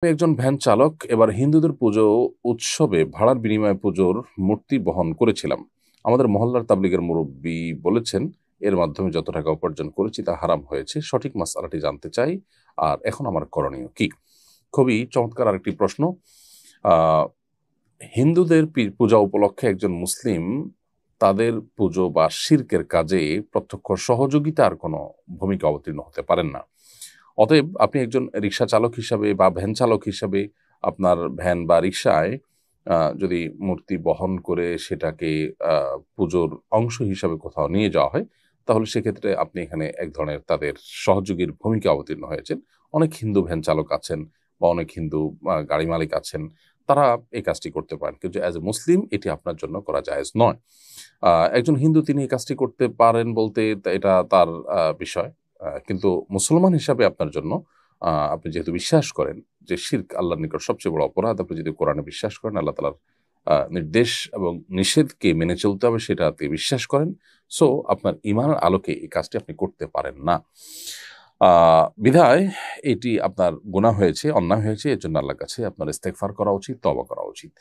আমি একজন ভ্যান চালক। এবার হিন্দুদের পুজো উৎসবে ভাড়ার বিনিময়ে পুজোর মূর্তি বহন করেছিলাম। আমাদের মহল্লার তাবলীগের মুরব্বি বলেছেন, এর মাধ্যমে যত টাকা উপার্জন করেছি তা হারাম হয়েছে। সঠিক মাসআলাটি জানতে চাই। আর এখন আমার করণীয় কি? খুবই চমৎকার আরেকটি প্রশ্ন। আ হিন্দুদের পূজা উপলক্ষে একজন মুসলিম তাদের পুজো বা শিরকের কাজে প্রত্যক্ষ সহযোগিতার কোনো ভূমিকা অবতীর্ণ হতে পারেন না। অতএব আপনি একজন রিক্সা চালক হিসাবে বা ভ্যান চালক হিসাবে আপনার ভ্যান বা রিক্সায় যদি মূর্তি বহন করে সেটাকে পুজোর অংশ হিসাবে কোথাও নিয়ে যাওয়া হয়, তাহলে সেক্ষেত্রে আপনি এখানে এক ধরনের তাদের সহযোগীর ভূমিকা অবতীর্ণ হয়েছেন। অনেক হিন্দু ভ্যান চালক আছেন বা অনেক হিন্দু গাড়ি মালিক আছেন। তারা এই কাজটি করতে পারেন। কিন্তু অ্যাজ এ মুসলিম এটি আপনার জন্য করা জায়েজ নয়। একজন হিন্দু তিনি এই কাজটি করতে পারেন বলতে এটা তার বিষয়। কিন্তু মুসলমান হিসাবে আপনার জন্য আপনি যেহেতু বিশ্বাস করেন যে শিরক আল্লাহর নিকট সবচেয়ে বড় অপরাধ, আপনি যদি কোরআনে বিশ্বাস করেন, আল্লাহ তাআলার নির্দেশ এবং নিষেধকে মেনে চলতে হবে সেটাতে বিশ্বাস করেন। সো আপনার ঈমানের আলোকে এই কাজটি আপনি করতে পারেন না। আ বিধায় এটি আপনার গুনাহ হয়েছে, অন্যায় হয়েছে। এর জন্য আল্লাহর কাছে আপনার ইস্তেগফার করা উচিত, তওবা করা উচিত।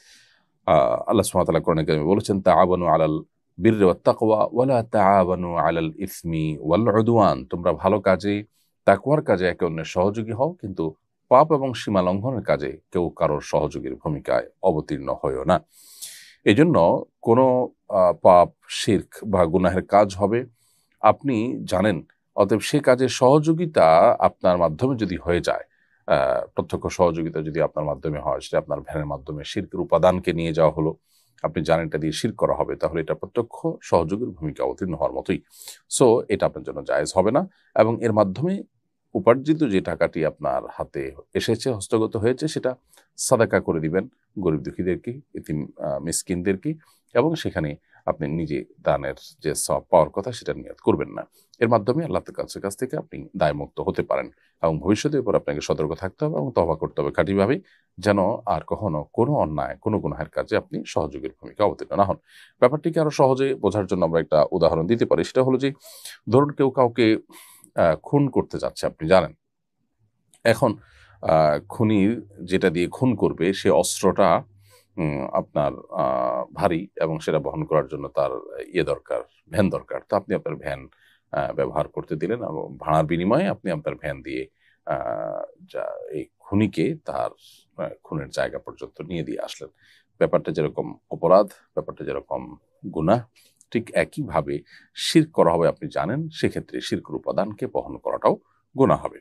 আল্লাহ সুবহানাহু ওয়া তাআলা কোরআনে কারিমে বলেছেন, তাআওয়ানু আলাল বিররি ওয়াত তাকওয়া ওয়া লা তাআওয়ানু আলাল ইসমি ওয়াল উদওয়ান। তোমরা ভালো কাজে, তাকওয়ার কাজে একে অন্যের সহযোগী হও, কিন্তু পাপ এবং সীমা লঙ্ঘনের কাজে কেউ কারোর সহযোগীর ভূমিকায় অবতীর্ণ হইও না। এজন্য কোনো পাপ, শিরক বা গুনাহের কাজ হবে, আপনি জানেন। অতএব সে কাজে সহযোগিতা আপনার মাধ্যমে যদি হয়ে যায়, প্রত্যক্ষ সহযোগিতা যদি আপনার মাধ্যমে হয়, সেটা আপনার ভ্যানের মাধ্যমে শিরকের উপাদানকে নিয়ে যাওয়া হলো। আপনি জানেন এটা দিয়ে শিরক করা হবে, তাহলে এটা প্রত্যক্ষ সহযোগীর ভূমিকা অবতীর্ণ হওয়ার মতোই। সো এটা আপনার জন্য জায়েজ হবে না এবং এর মাধ্যমে উপার্জিত যে টাকাটি আপনার হাতে এসেছে, হস্তগত হয়েছে, সেটা সাদাকা করে দিবেন গরিব দুঃখীদেরকে, এতিম মিসকিনদেরকে, এবং সেখানে আপনি নিজে দানের যে সওয়াব পাওয়ার কথা সেটা নিয়ত করবেন না। এর মাধ্যমে আল্লাহর কাছ থেকে আপনি দায়মুক্ত হতে পারেন এবং ভবিষ্যতের উপর আপনাকে সতর্ক থাকতে হবে এবং তওবা করতে হবে খাঁটিভাবে, যেন আর কখনো কোনো অন্যায়, কোনো গুনাহের কাজে আপনি সহযোগীর ভূমিকা অবতীর্ণ না হন। ব্যাপারটিকে আরো সহজে বোঝার জন্য আমরা একটা উদাহরণ দিতে পারি। সেটা হলো যে, ধরুন কেউ কাউকে খুন করতে যাচ্ছে, আপনি জানেন। এখন আ খুনির যেটা দিয়ে খুন করবে সে অস্ত্রটা আপনার ভারী এবং সেটা বহন করার জন্য তার দরকার, ভ্যান দরকার। তো আপনি আপনার ভ্যান ব্যবহার করতে দিলেন এবং ভাড়ার বিনিময়ে আপনি আপনার ভ্যান দিয়ে আ যা এই খুনিকে তার খুনের জায়গা পর্যন্ত নিয়ে দিয়ে আসলেন। ব্যাপারটা যেরকম অপরাধ, ব্যাপারটা যেরকম গুনাহ, ঠিক একইভাবে শিরক করা হবে আপনি জানেন, সেক্ষেত্রে শিরকের উপাদানকে বহন করাটাও গুনাহ হবে।